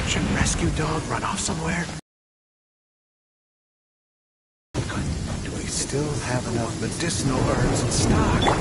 search and rescue dog run off somewhere? Do we still have enough medicinal herbs in stock?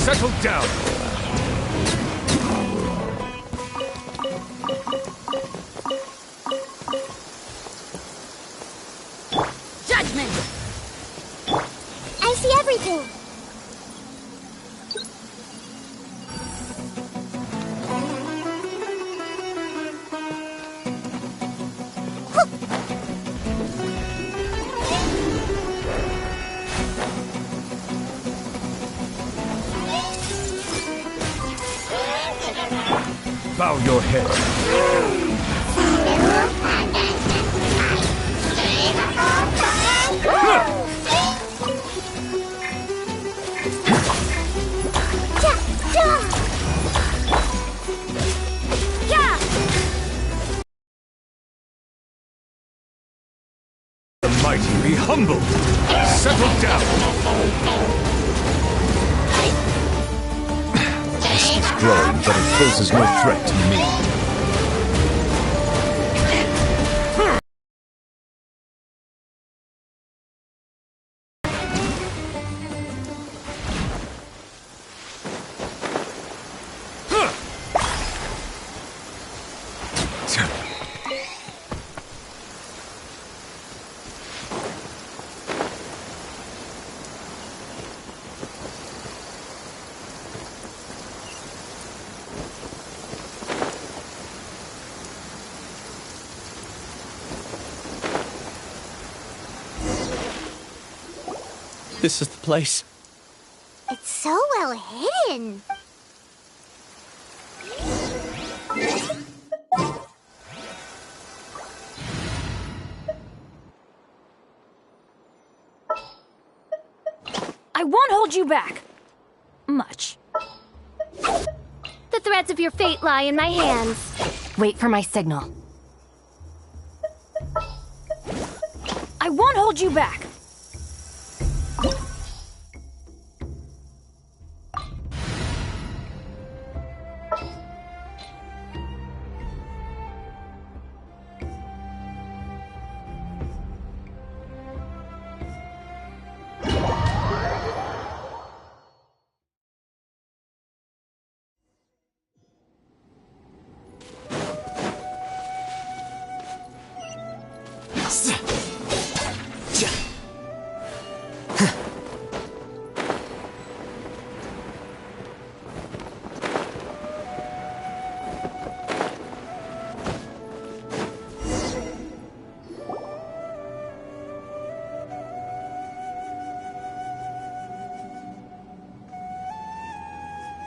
Settle down! Judgment! I see everything! Bow your head. The mighty be humble. Settle down. It's growing, but it poses no threat to me. This is the place. It's so well hidden. I won't hold you back. Much. The threads of your fate lie in my hands. Wait for my signal. I won't hold you back.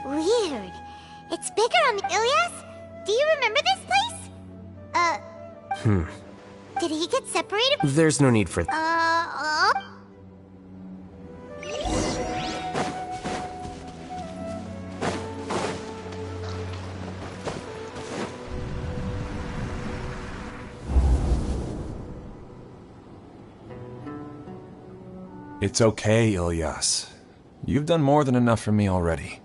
Weird. It's bigger on the Ilias? Do you remember this place? Did he get separated? There's no need for It's okay, Ilyas. You've done more than enough for me already.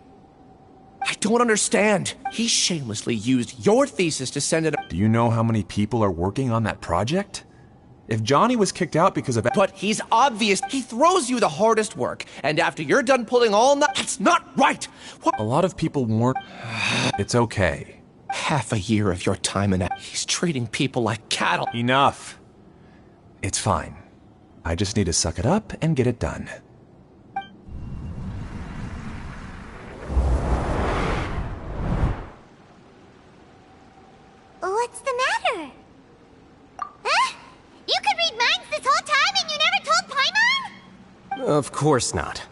I don't understand. He shamelessly used your thesis to send it. Do you know how many people are working on that project? If Johnny was kicked out because of... But he's obvious. He throws you the hardest work, and after you're done pulling all night, that's not right. What? A lot of people weren't... It's okay. Half a year of your time and he's treating people like cattle. Enough. It's fine. I just need to suck it up and get it done. What's the matter? Huh? You could read minds this whole time and you never told Paimon? Of course not.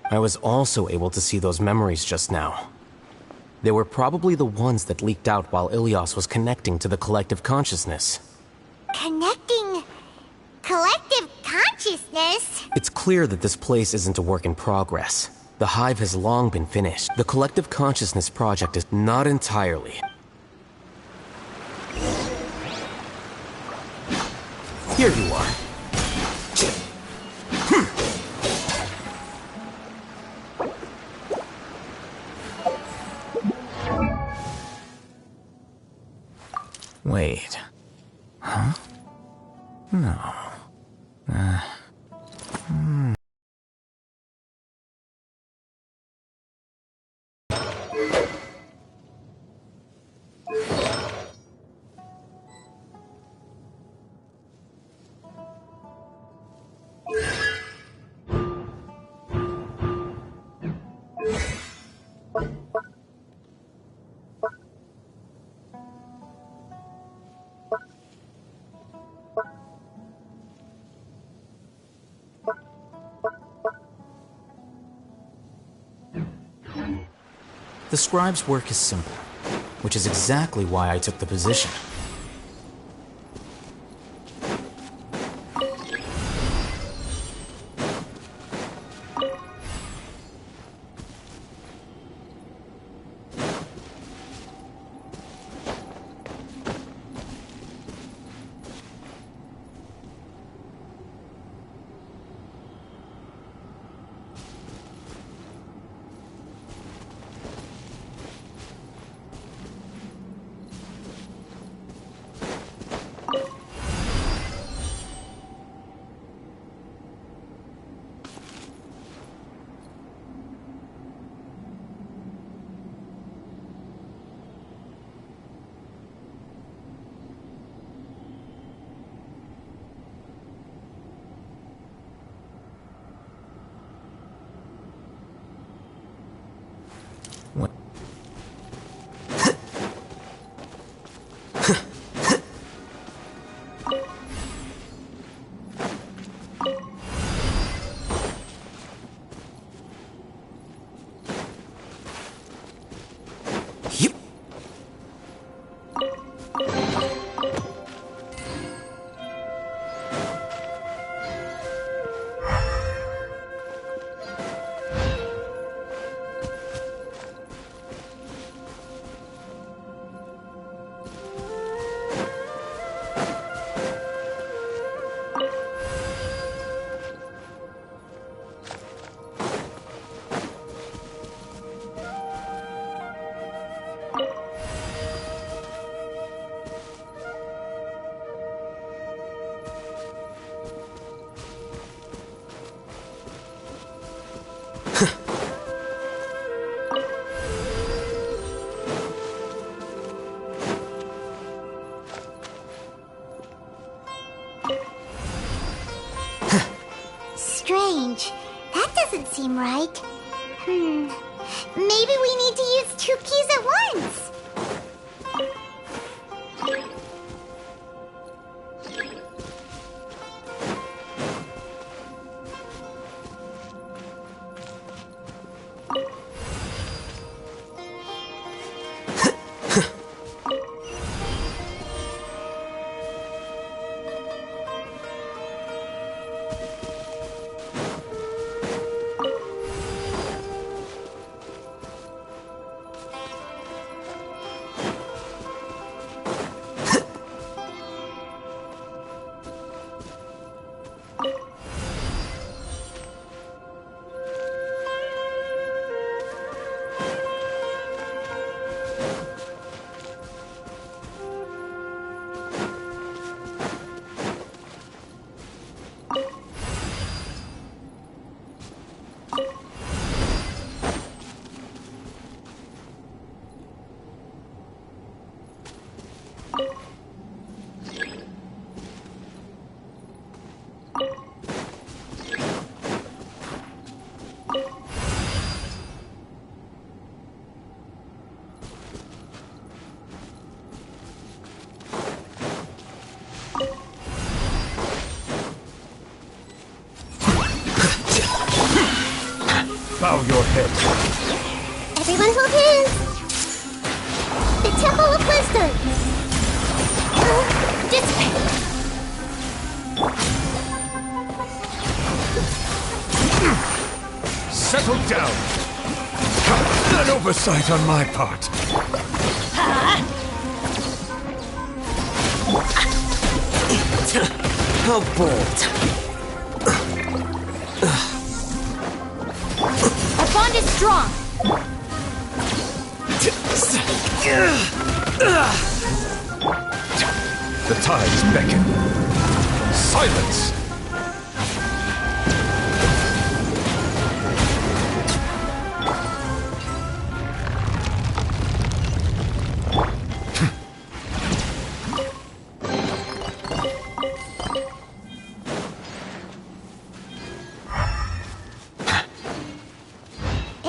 I was also able to see those memories just now. They were probably the ones that leaked out while Ilyas was connecting to the collective consciousness. Connecting collective consciousness? It's clear that this place isn't a work in progress. The hive has long been finished. The collective consciousness project is not entirely. Here you are. Wait. Huh? No. The scribe's work is simple, which is exactly why I took the position. What? Yep. Strange. That doesn't seem right. Maybe we need to use 2 keys at once. ahead. Everyone hold hands. The Temple of Wisdom. Dissipate. Settle down. An oversight on my part. How bold. Our bond is strong. The tides beckon. Silence!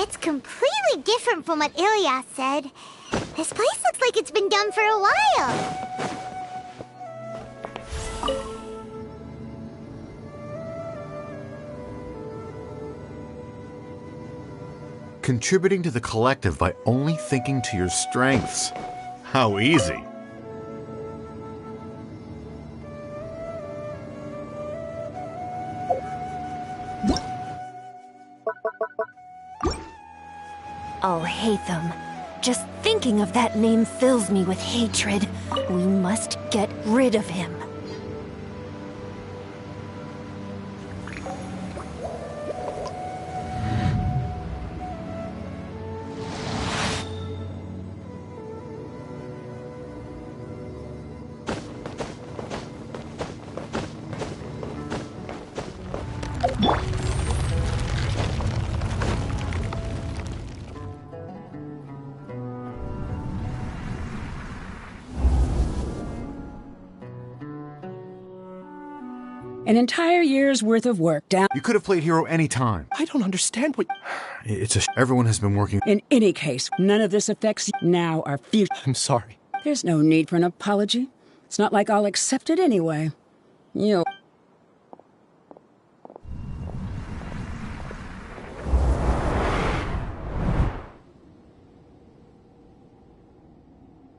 It's completely different from what Ilias said. This place looks like it's been done for a while. Contributing to the collective by only thinking to your strengths. How easy. I'll hate them. Just thinking of that name fills me with hatred. We must get rid of him. An entire year's worth of work down. You could have played hero any time. I don't understand what... Everyone has been working. In any case, none of this affects now our future. I'm sorry. There's no need for an apology. It's not like I'll accept it anyway. You.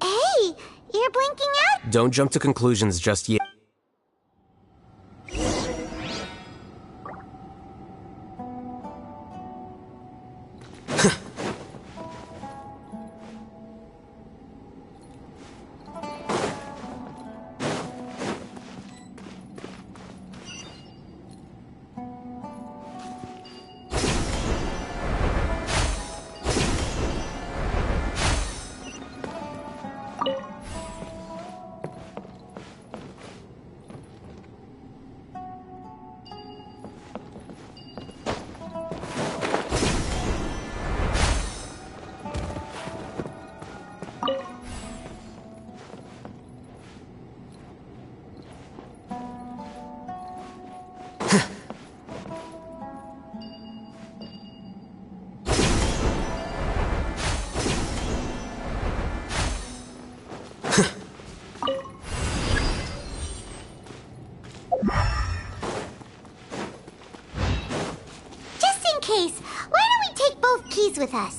Hey, you're blinking out? Don't jump to conclusions just yet. Case, why don't we take both keys with us?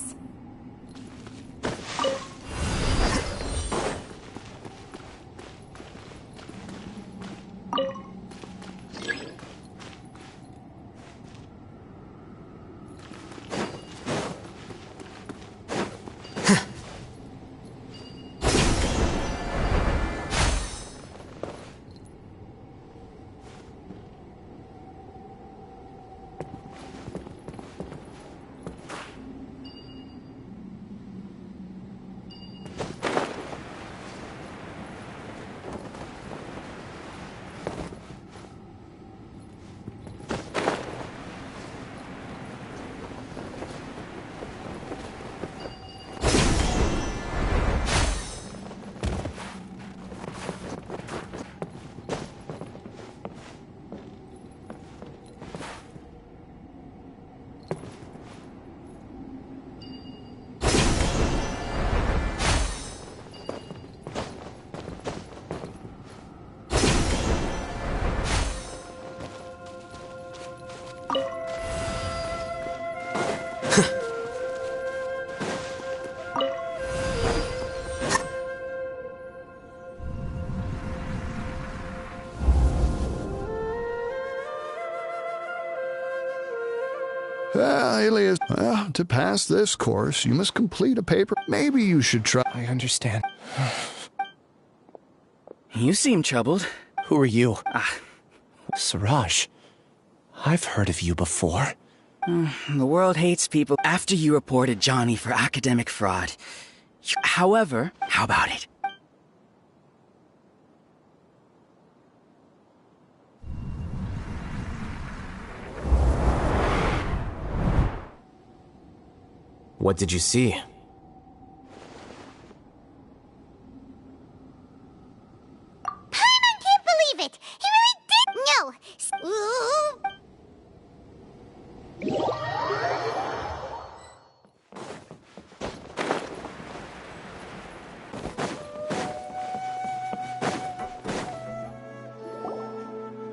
Alias, well, to pass this course, you must complete a paper. Maybe you should try. I understand. You seem troubled. Who are you? Siraj. I've heard of you before. The world hates people after you reported Johnny for academic fraud. However, how about it? What did you see? Paimon can't believe it! He really did— No! Ooh.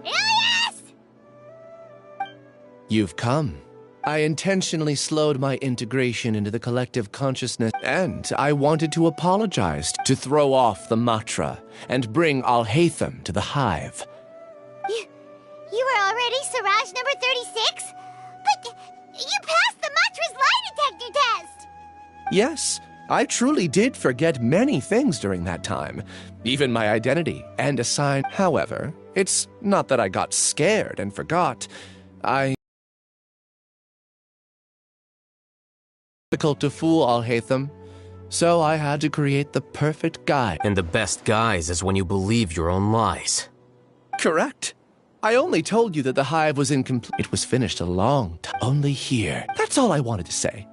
Ilias! You've come. I intentionally slowed my integration into the collective consciousness, and I wanted to apologize to throw off the mantra and bring Al-Haytham to the hive. You were already Siraj number 36? But you passed the mantra's lie detector test! Yes, I truly did forget many things during that time, even my identity and a sign. However, it's not that I got scared and forgot. Difficult to fool Al-Haytham, so I had to create the perfect guide. And the best guise is when you believe your own lies. Correct. I only told you that the hive was incomplete. It was finished a long time. Only here. That's all I wanted to say.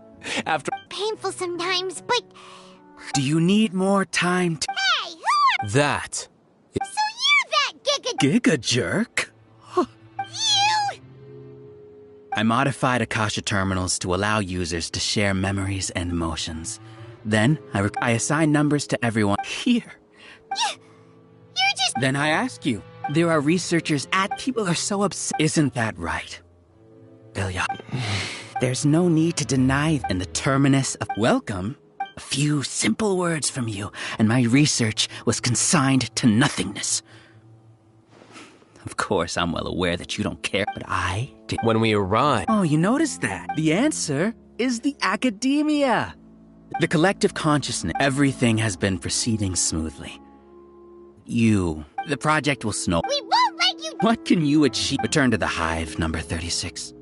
After— Painful sometimes, but... Do you need more time to— Hey, who are— That. So you're that Giga jerk? You! I modified Akasha terminals to allow users to share memories and emotions. Then, I assign numbers to everyone here. You're just— Then I ask you, there are researchers at— People are so upset. Isn't that right? Ilya, there's no need to deny in the terminus of— Welcome. A few simple words from you, and my research was consigned to nothingness. Of course, I'm well aware that you don't care, but I did. When we arrive. Oh, you noticed that? The answer is the academia. The collective consciousness. Everything has been proceeding smoothly. The project will snow. We won't let you— What can you achieve? Return to the hive, number 36.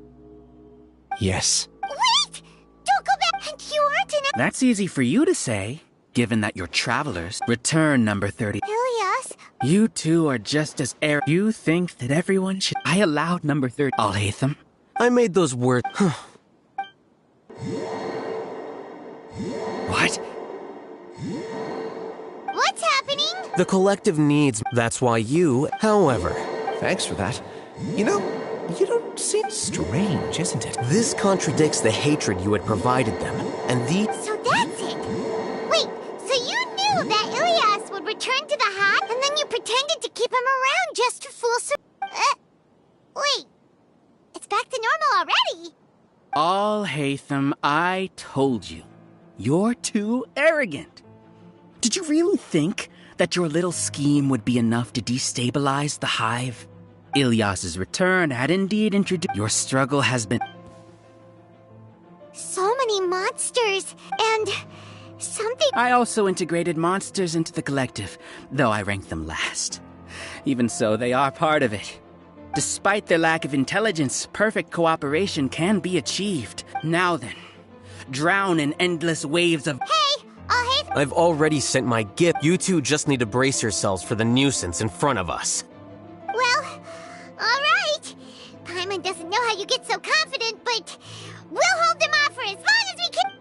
Yes. Wait! Don't go back! And you aren't in a— That's easy for you to say, given that you're travelers. Return, number 30. Ilias? You two are just as You think that everyone should— I allowed number 30. Al-Haytham. I made those words. What? What's happening? The collective needs. That's why you. However. Thanks for that. You know, you don't seem strange, isn't it? This contradicts the hatred you had provided them, and So that's it! Wait, so you knew that Ilias would return to the hive, and then you pretended to keep him around just to fool wait, it's back to normal already! Al-Haytham, I told you. You're too arrogant. Did you really think that your little scheme would be enough to destabilize the hive? Ilyas's return had indeed introduced— Your struggle has been— So many monsters, and something— I also integrated monsters into the collective, though I ranked them last. Even so, they are part of it. Despite their lack of intelligence, perfect cooperation can be achieved. Now then, drown in endless waves of— Hey, Al-Haytham— I've already sent my gift. You two just need to brace yourselves for the nuisance in front of us. Well, alright. Paimon doesn't know how you get so confident, but we'll hold them off for as long as we can—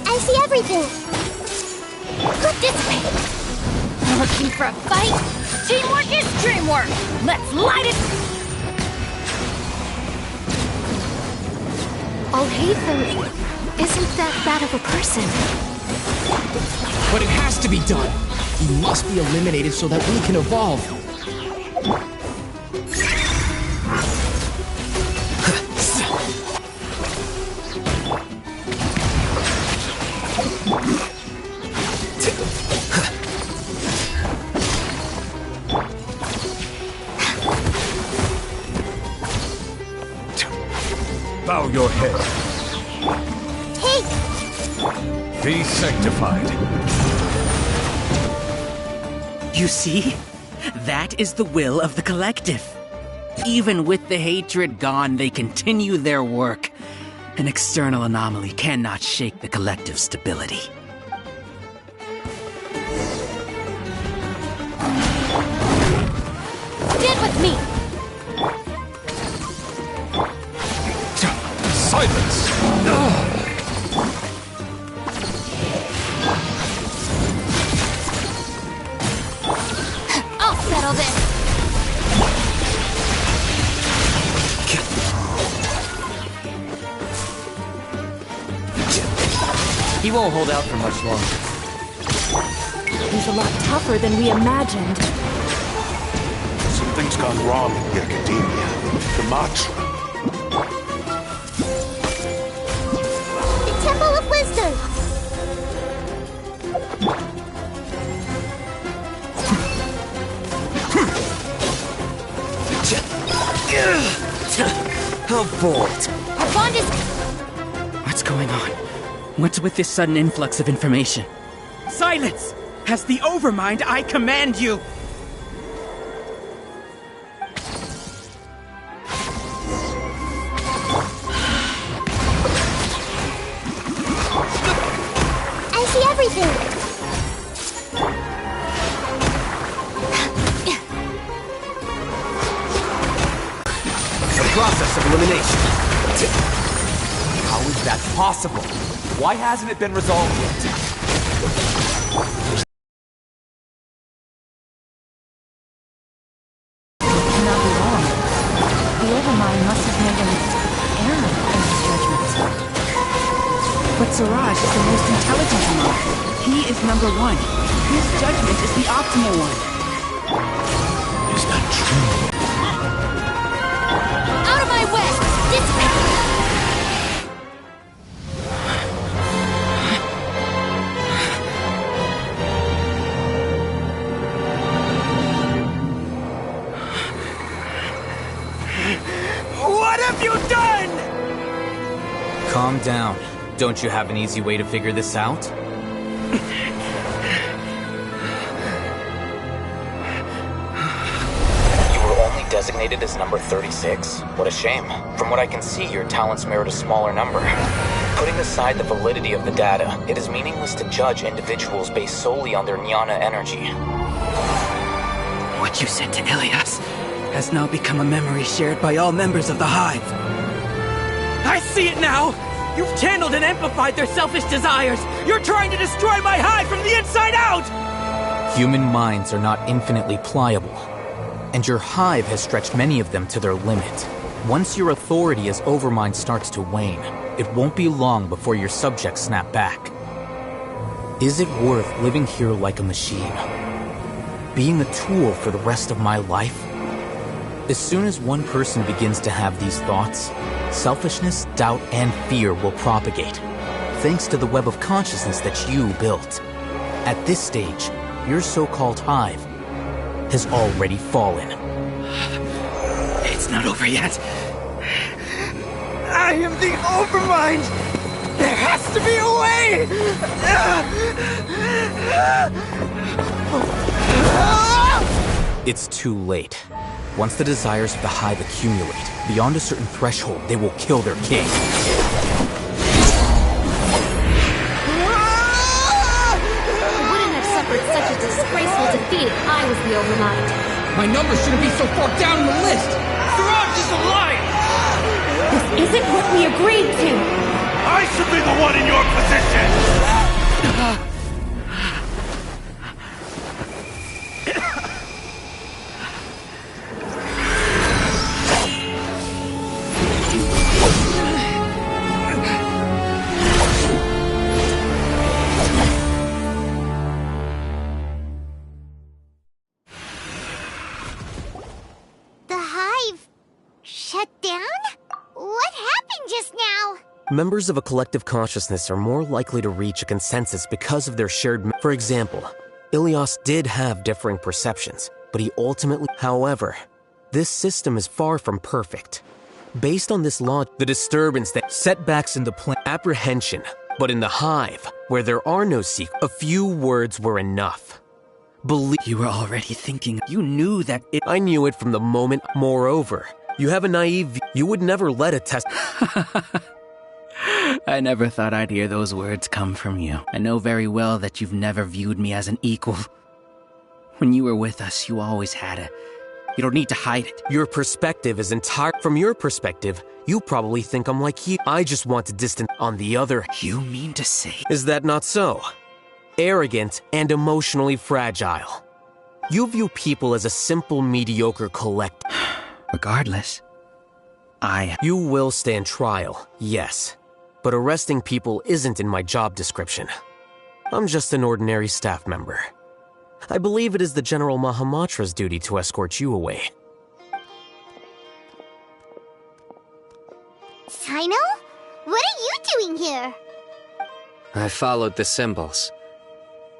I see everything. Look this way. Looking for a fight? Teamwork is dreamwork! Let's light it! Al-Haytham isn't that bad of a person. But it has to be done. He must be eliminated so that we can evolve. Be sanctified. You see? That is the will of the collective. Even with the hatred gone, they continue their work. An external anomaly cannot shake the collective's stability. Stand with me! Silence! I'll settle this! He won't hold out for much longer. He's a lot tougher than we imagined. Something's gone wrong in the academia. The mantra. The Temple of Wisdom! How bold! Our bond is... What's going on? What's with this sudden influx of information? Silence! As the Overmind, I command you! I see everything! The process of elimination. How is that possible? Why hasn't it been resolved yet? Cannot be wrong. The Overmind must have made an error in his judgment. But Siraj is the most intelligent among us. He is number one. His judgment is the optimal one. Is that true? Out of my way! Dismount! What have you done? Calm down. Don't you have an easy way to figure this out? You were only designated as number 36? What a shame. From what I can see, your talents merit a smaller number. Putting aside the validity of the data, it is meaningless to judge individuals based solely on their jnana energy. What you said to Ilias has now become a memory shared by all members of the Hive. I see it now! You've channeled and amplified their selfish desires! You're trying to destroy my Hive from the inside out! Human minds are not infinitely pliable, and your Hive has stretched many of them to their limit. Once your authority as Overmind starts to wane, it won't be long before your subjects snap back. Is it worth living here like a machine? Being a tool for the rest of my life? As soon as one person begins to have these thoughts, selfishness, doubt, and fear will propagate, thanks to the web of consciousness that you built. At this stage, your so-called Hive has already fallen. It's not over yet. I am the Overmind! There has to be a way! It's too late. Once the desires of the Hive accumulate, beyond a certain threshold, they will kill their king. I wouldn't have suffered such a disgraceful defeat if I was the Overmind. My number shouldn't be so far down the list! Siraj is a liar! This isn't what we agreed to! I should be the one in your position! The Hive... shut down? What happened just now? Members of a collective consciousness are more likely to reach a consensus because of their shared... For example, Ilias did have differing perceptions, but he ultimately... However, this system is far from perfect. Based on this law, the disturbance that setbacks in the plan... Apprehension But in the Hive, where there are no secrets, a few words were enough. Believe You were already thinking. You knew that it. I knew it from the moment. Moreover, you have a naive. You would never let a test. I never thought I'd hear those words come from you. I know very well that you've never viewed me as an equal. When you were with us, you always had a. You don't need to hide it. Your perspective is entire. From your perspective, you probably think I'm like you. I just want to distance. On the other. You mean to say. Is that not so? Arrogant and emotionally fragile. You view people as a simple, mediocre collect. Regardless, You will stand trial, yes. But arresting people isn't in my job description. I'm just an ordinary staff member. I believe it is the General Mahamatra's duty to escort you away. Sino? What are you doing here? I followed the symbols.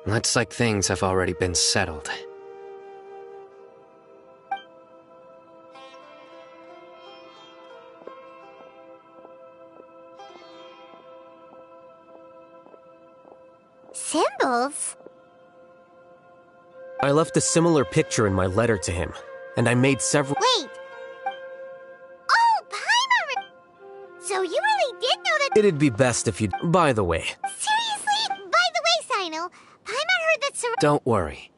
Looks like things have already been settled. Symbols? I left a similar picture in my letter to him, and I made several— Wait! Oh, Paimon! So you really did know that— It'd be best if you— By the way— Seriously? By the way, Sino, Paimon heard that Siraj— Don't worry.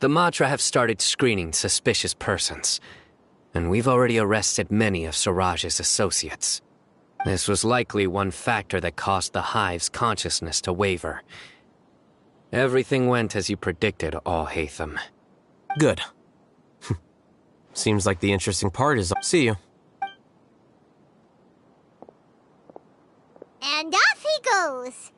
The Matra have started screening suspicious persons, and we've already arrested many of Siraj's associates. This was likely one factor that caused the Hive's consciousness to waver. Everything went as you predicted, Hatham. Good. Seems like the interesting part is— See you. And off he goes.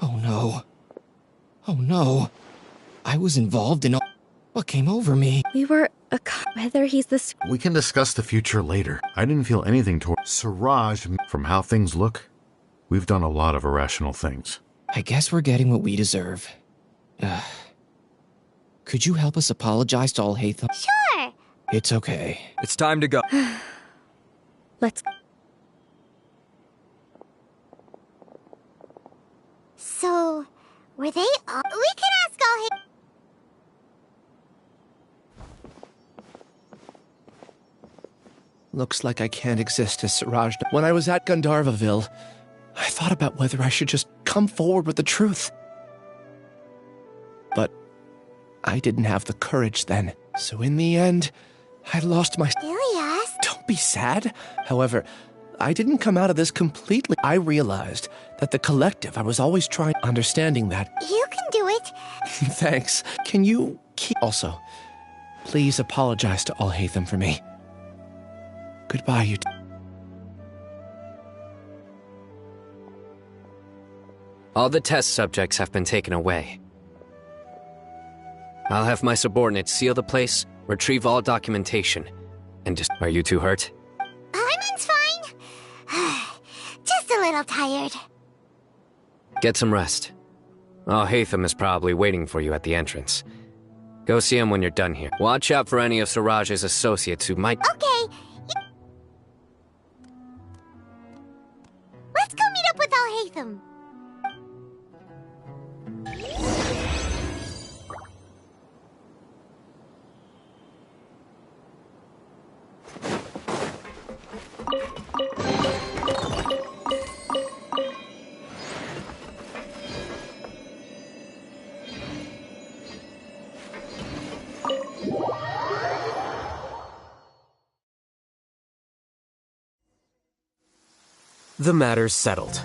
Oh no. Oh no. I was involved in all. What came over me? We were whether he's the. We can discuss the future later. I didn't feel anything toward Siraj. From how things look, we've done a lot of irrational things. I guess we're getting what we deserve. Could you help us apologize to Hatham? Sure. It's okay. It's time to go. Let's. So, were they all— We can ask Hatham. Looks like I can't exist as Siraj. When I was at Gandharvaville, I thought about whether I should just come forward with the truth. But I didn't have the courage then. So in the end, I lost my— Ilias? Don't be sad. However, I didn't come out of this completely. I realized that the collective, I was always trying— Understanding that. You can do it. Thanks. Can you keep— Also, please apologize to Hatham for me. Goodbye, you. All the test subjects have been taken away. I'll have my subordinates seal the place, retrieve all documentation, and just— Are you too hurt? Paimon's fine. Just a little tired. Get some rest. Hatham is probably waiting for you at the entrance. Go see him when you're done here. Watch out for any of Siraj's associates who might— Okay. Let's go meet up with Hatham. The matter's settled.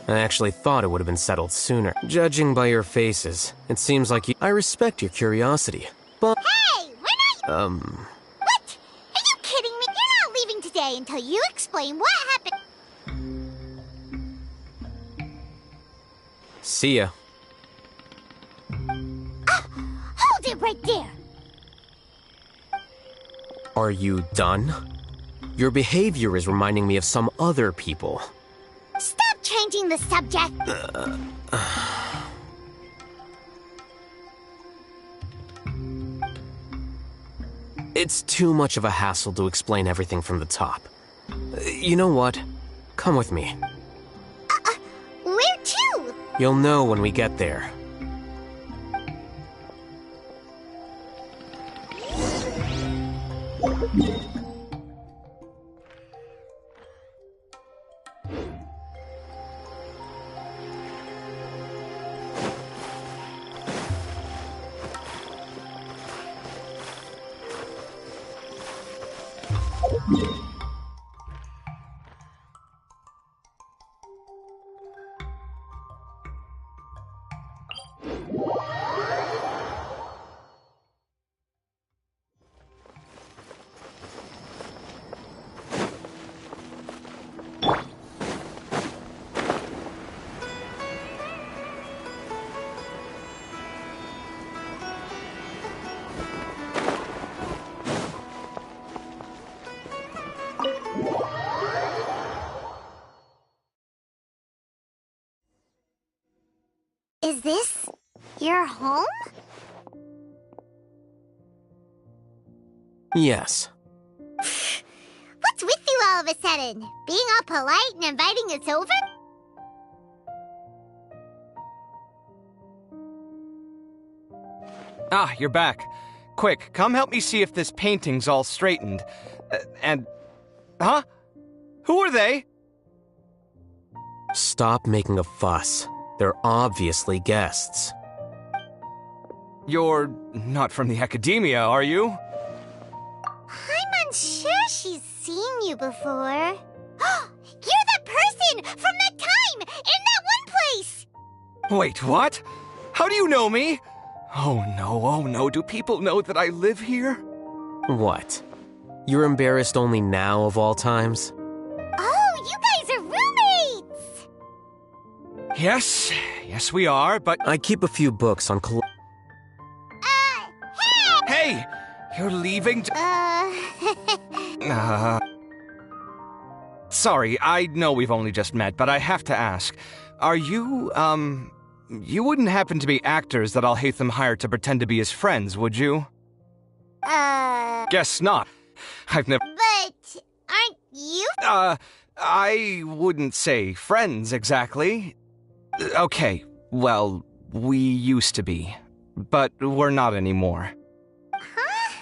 I actually thought it would have been settled sooner. Judging by your faces, it seems like you— I respect your curiosity, but— Hey, we're not— What? Are you kidding me? You're not leaving today until you explain what happened. See ya. Hold it right there. Are you done? Your behavior is reminding me of some other people. Stop changing the subject. It's too much of a hassle to explain everything from the top. You know what? Come with me. Where to? You'll know when we get there. Is this your home? Yes. What's with you all of a sudden? Being all polite and inviting us over? Ah, you're back. Quick, come help me see if this painting's all straightened. Huh? Who are they? Stop making a fuss. They're obviously guests. You're not from the academia, are you? I'm unsure she's seen you before. You're that person from that time in that one place! Wait, what? How do you know me? Oh no, do people know that I live here? What? You're embarrassed only now of all times? Oh, you guys are roommates! Yes we are, but... I keep a few books on Hey! You're leaving Sorry, I know we've only just met, but I have to ask. Are you, you wouldn't happen to be actors that Alhaitham hired to pretend to be his friends, would you? Guess not. I've never... But aren't you? I wouldn't say friends, exactly. Okay, well, we used to be. But we're not anymore. Huh?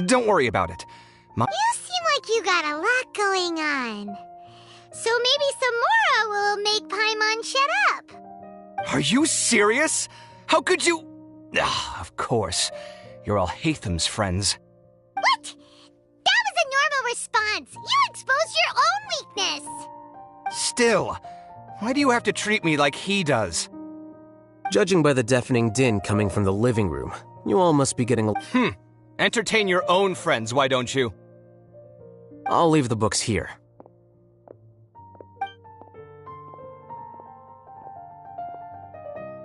Don't worry about it. You seem like you got a lot going on. So maybe Samora will make Paimon shut up. Are you serious? How could you... Of course. You're Alhaitham's friends. What? That was a normal response. You exposed your own weakness. Still, why do you have to treat me like he does? Judging by the deafening din coming from the living room, you all must be getting a... Entertain your own friends, why don't you? I'll leave the books here.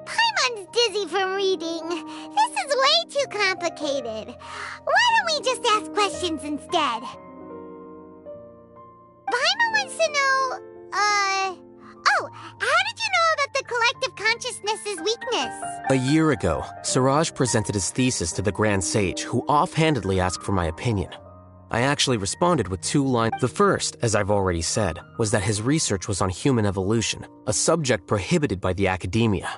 Paimon's dizzy from reading. This is way too complicated. Why don't we just ask questions instead? Paimon wants to know, Oh, how did you know about the collective consciousness's weakness? A year ago, Siraj presented his thesis to the Grand Sage, who offhandedly asked for my opinion. I actually responded with 2 lines. The first, as I've already said, was that his research was on human evolution, a subject prohibited by the academia.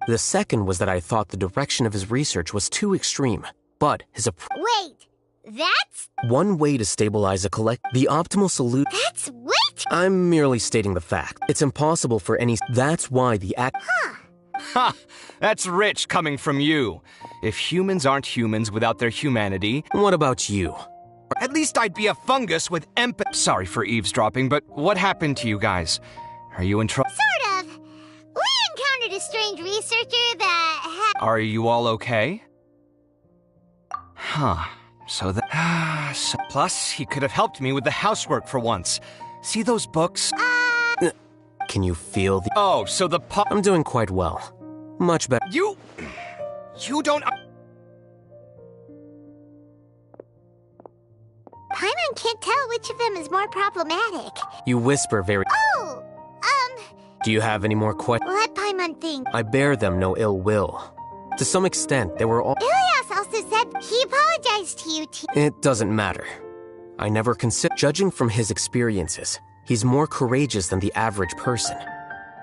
The second was that I thought the direction of his research was too extreme, but his Wait, that's... One way to stabilize a the optimal solution... That's way too... I'm merely stating the fact. It's impossible for any... That's why the Ha! That's rich coming from you. If humans aren't humans without their humanity... What about you? At least I'd be a fungus with Sorry for eavesdropping, but what happened to you guys? Are you in trouble? Sort of. We encountered a strange researcher that had... Are you all okay? Huh. So that... Plus, he could have helped me with the housework for once. See those books? Can you feel the... Oh, so the I'm doing quite well. Much better. You don't... Paimon can't tell which of them is more problematic. You whisper very... Oh, Do you have any more questions? let Paimon think. I bear them no ill will. To some extent, they were all... Ilias also said he apologized surprise to you, It doesn't matter. I never consider. Judging from his experiences, he's more courageous than the average person.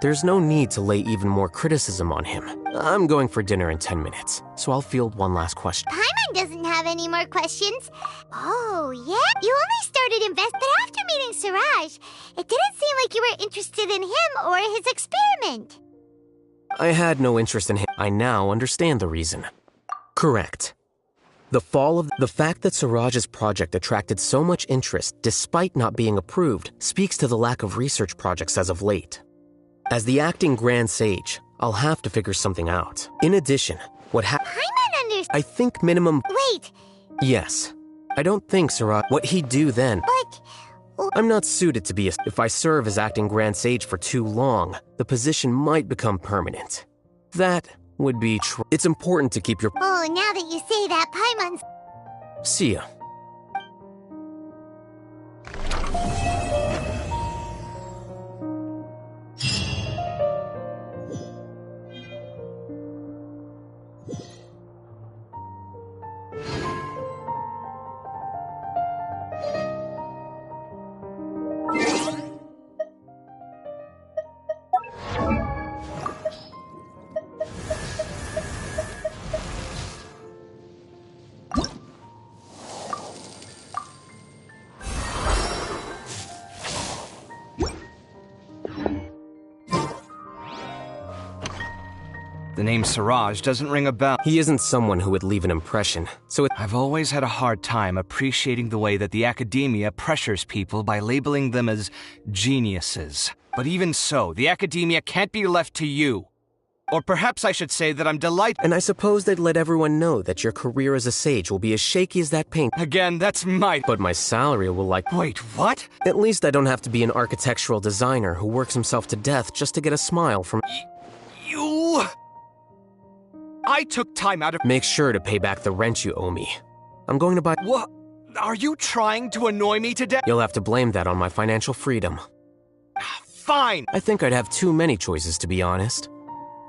There's no need to lay even more criticism on him. I'm going for dinner in 10 minutes, so I'll field one last question. Paimon doesn't have any more questions. Oh, yeah? You only started but after meeting Siraj, it didn't seem like you were interested in him or his experiment. I had no interest in him. I now understand the reason. Correct. The fact that Siraj's project attracted so much interest despite not being approved speaks to the lack of research projects as of late. As the acting Grand Sage, I'll have to figure something out. In addition, I think minimum— Wait! Yes. I don't think Siraj— What he'd do then— I'm not suited to be If I serve as acting Grand Sage for too long, the position might become permanent. That would be true. It's important to keep your— Oh, now that you say that, Paimon's— See ya. The name Siraj doesn't ring a bell. He isn't someone who would leave an impression, so I've always had a hard time appreciating the way that the academia pressures people by labeling them as geniuses. But even so, the academia can't be left to you. Or perhaps I should say that I'm delighted— And I suppose they'd let everyone know that your career as a sage will be as shaky as that paint— Again, that's my— But my salary will Wait, what? At least I don't have to be an architectural designer who works himself to death just to get a smile from— You— I took time out of— Make sure to pay back the rent you owe me. I'm going to buy— What? Are you trying to annoy me to death? You'll have to blame that on my financial freedom. Fine! I think I'd have too many choices, to be honest.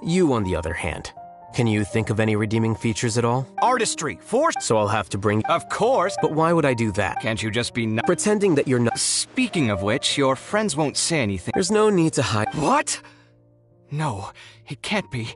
You, on the other hand, can you think of any redeeming features at all? Artistry, force— So I'll have to bring— Of course! But why would I do that? Can't you just be pretending that you're not— Speaking of which, your friends won't say anything. There's no need to hide— What? No, it can't be.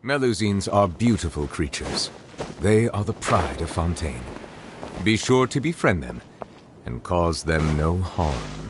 Melusines are beautiful creatures. They are the pride of Fontaine. Be sure to befriend them, and cause them no harm.